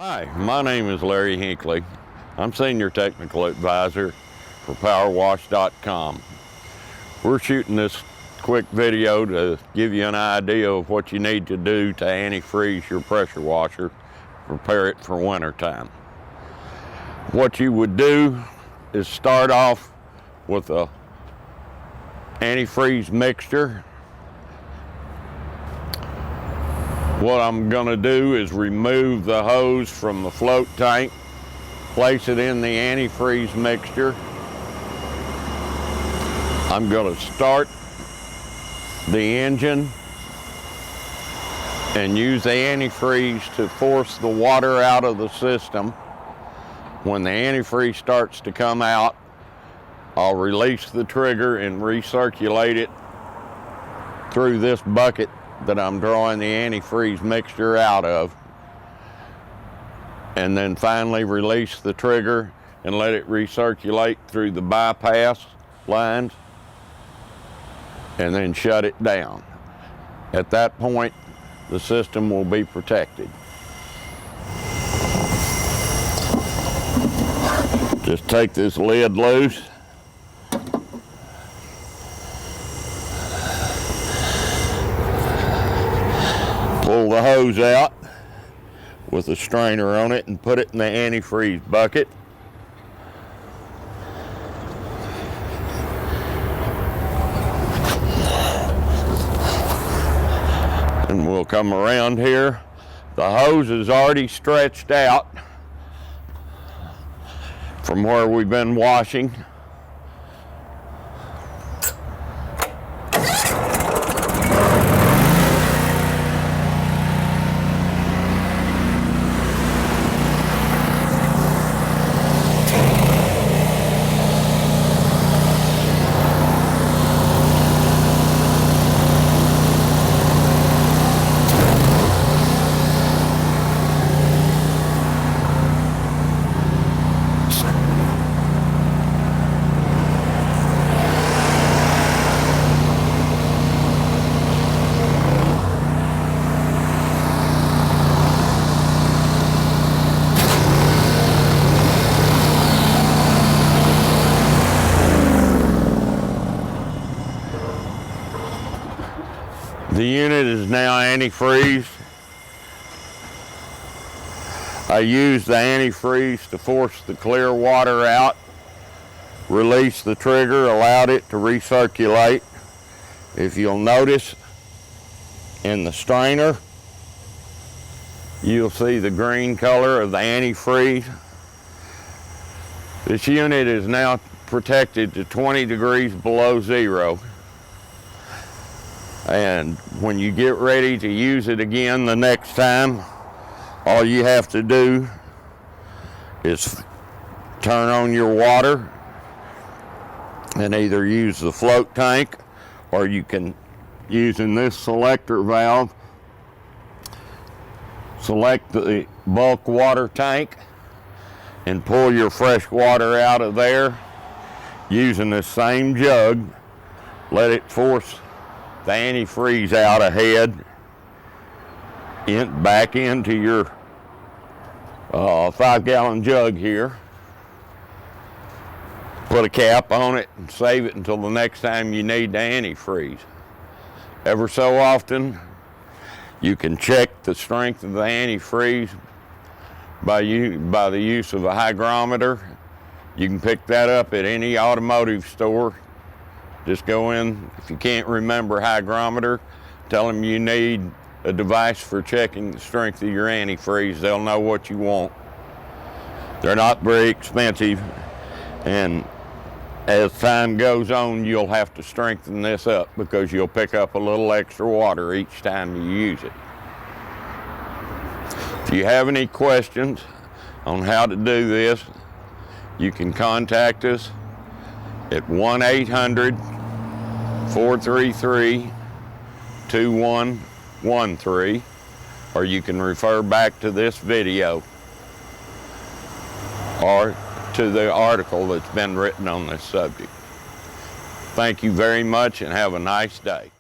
Hi, my name is Larry Hinckley. I'm Senior Technical Advisor for Powerwash.com. We're shooting this quick video to give you an idea of what you need to do to antifreeze your pressure washer, prepare it for winter time. What you would do is start off with a antifreeze mixture. What I'm going to do is remove the hose from the float tank, place it in the antifreeze mixture. I'm going to start the engine and use the antifreeze to force the water out of the system. When the antifreeze starts to come out, I'll release the trigger and recirculate it through this bucket that I'm drawing the antifreeze mixture out of, and then finally release the trigger and let it recirculate through the bypass lines and then shut it down. At that point, the system will be protected. Just take this lid loose. Pull the hose out with a strainer on it and put it in the antifreeze bucket. And we'll come around here. The hose is already stretched out from where we've been washing. The unit is now antifreezed. I used the antifreeze to force the clear water out, release the trigger, allowed it to recirculate. If you'll notice in the strainer, you'll see the green color of the antifreeze. This unit is now protected to 20 degrees below zero. And when you get ready to use it again the next time, all you have to do is turn on your water and either use the float tank, or you can, using this selector valve, select the bulk water tank and pull your fresh water out of there using the same jug. Let it force the antifreeze out ahead, back into your 5-gallon jug here. Put a cap on it and save it until the next time you need the antifreeze. Ever so often, you can check the strength of the antifreeze by the use of a hydrometer. You can pick that up at any automotive store. Just go in, if you can't remember hygrometer, tell them you need a device for checking the strength of your antifreeze. They'll know what you want. They're not very expensive, and as time goes on, you'll have to strengthen this up because you'll pick up a little extra water each time you use it. If you have any questions on how to do this, you can contact us at 1-800-433-2113, or you can refer back to this video or to the article that's been written on this subject. Thank you very much and have a nice day.